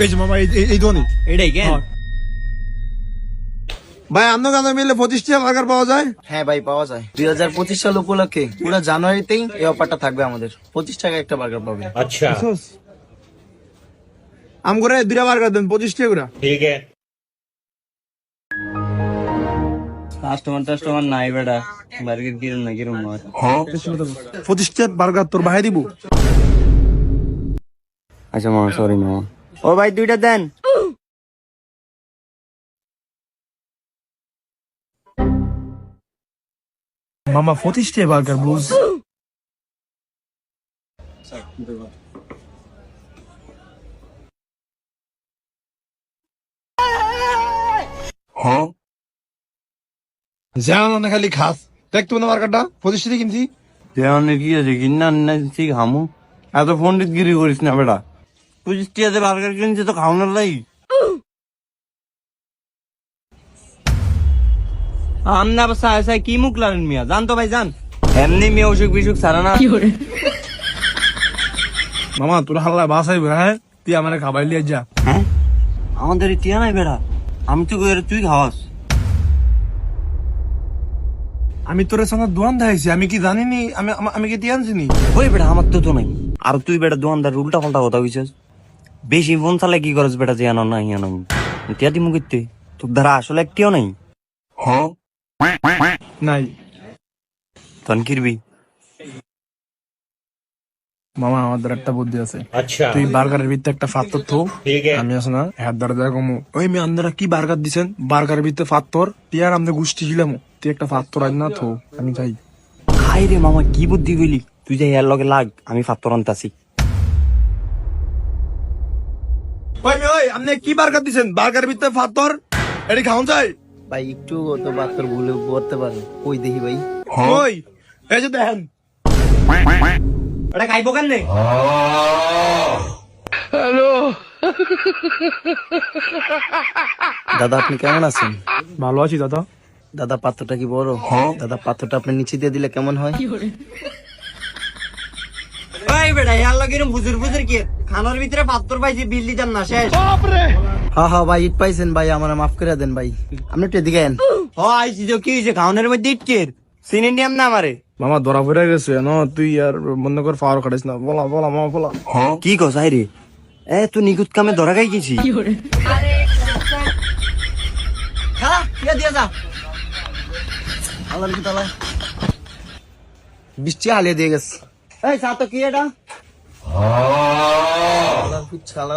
এই যে মামা এই ধোনি এটাই কেন? ভাই আপনার কাছে মিলে 25টা বার্গার পাওয়া যায়? হ্যাঁ ভাই, পাওয়া যায়। 2025 সাল উপলক্ষে পুরো জানুয়ারিতেই এই অফারটা থাকবে আমাদের। 25 টাকা একটা বার্গার পাবে। अच्छा আম করে 2টা বার্গার দেন 25টা করে। ठीक है। কাস্টমার নাই বেটা, বার্গার কিরম না কিরম নয়। 25টা বার্গার তোর ভাই দিব। আচ্ছা মামা, সরি মামা। ও ভাই 2টা দেন। মামা 25টা বার্গার বুঝ। জানো না খালি খাস দেখতো না বার্গারটা 25টা কিনছি। দেওয়ানে কি আছে, কিনা আনছি খামু। এত পন্ডিত গিরি করিস না বেটা। 25 টাকাতে বার্গার কিনছে তো খাওয়ানোর লাই। আমনা সাই সাই কি মুখ লারেন মিয়া, জান তো ভাই জান। এমনি মেয়ে অসুখ বিসুখ সারা না। মামা তোর হাল্লা বাসাই হ্যাঁ, তুই আমার খাবার লিয়ে যা। হ্যাঁ আমাদের টিয়া নাই বেটা, আমি তো কইরে তুই খাওয়াস। আমি তোর সঙ্গে দোয়ান দেখাইছি, আমি কি জানিনি? আমি কি তিয়ান চিনি? ওই বেটা আমার তো নাই। আর তুই বেটা দোকানদার উল্টা পাল্টা কথা কইছিস। বেশি ফোন চালাই কি করছ বেটা, যে আনো না আনো টিয়া দিমু কইতে। তোর দ্বারা আসলে একটিও নাই। নাই তন কিরবি। মামা আমাদের একটা বুদ্ধি আছে। अच्छा তুই বার্গারের ভিতরে একটা ফাত্তর থো, ठीक है। আমি আছে না হ্যাঁ দ্বারা দেখা কমু। ওই মেয়ে আপনারা কি বার্গার দিছেন, বার্গারের ভিতরে ফাত্তর টিয়ার আমাদের গোষ্ঠী ছিলাম, তুই একটা ফাত্তর আজ না থো, আমি যাই। খাই রে মামা, কি বুদ্ধি কইলি তুই? যাই এর লগে লাগ, আমি ফাত্তর আনতাছি। ওই মেয়ে ওই আপনি কি বার্গার দিছেন, বার্গারের ভিতরে ফাত্তর, এটি খাওন যায়? ভাই একটু তো বার্গার ভুলে করতে পারে। কই দেখি ভাই। ওই এই যে দেখেন এটা খাইবো কেন রে? দাদা আপনি কেমন আছেন? ভালো আছি দাদা। দাদা পাত্রটা কি বড়? দাদা পাত্রটা আপনি নিচে দিয়ে দিলে কেমন হয়? ওই বেটা এর লগে এরকম ফুজুর ফুজুর কি? খানোর ভিতরে পাত্তর পাইছি, বিল দিতাম না শেষ। হ্যাঁ হ্যাঁ ভাই, ইট পাইছেন ভাই, আমার মাফ করে দেন ভাই। আপনি একটু এদিকে আইন। ও আইছি তো কি হইছে, খাওনের মধ্যে ইটকের চিনি নিয়াম না আমারে। মামা ধরা পড়ে গেছে না, তুই আর বন্ধ কর ফাওয়ার কাটিস না। বলা বলা মামা বলা। কি কস রে? এ তুই নিখুঁত কামে ধরা খাই গেছি। হ্যাঁ দিয়া দিয়া যা। আল্লাহর কি তালা বৃষ্টি হালিয়ে দিয়ে গেছে। এই সাতো কি এটা? আল্লাহর কি ছালা।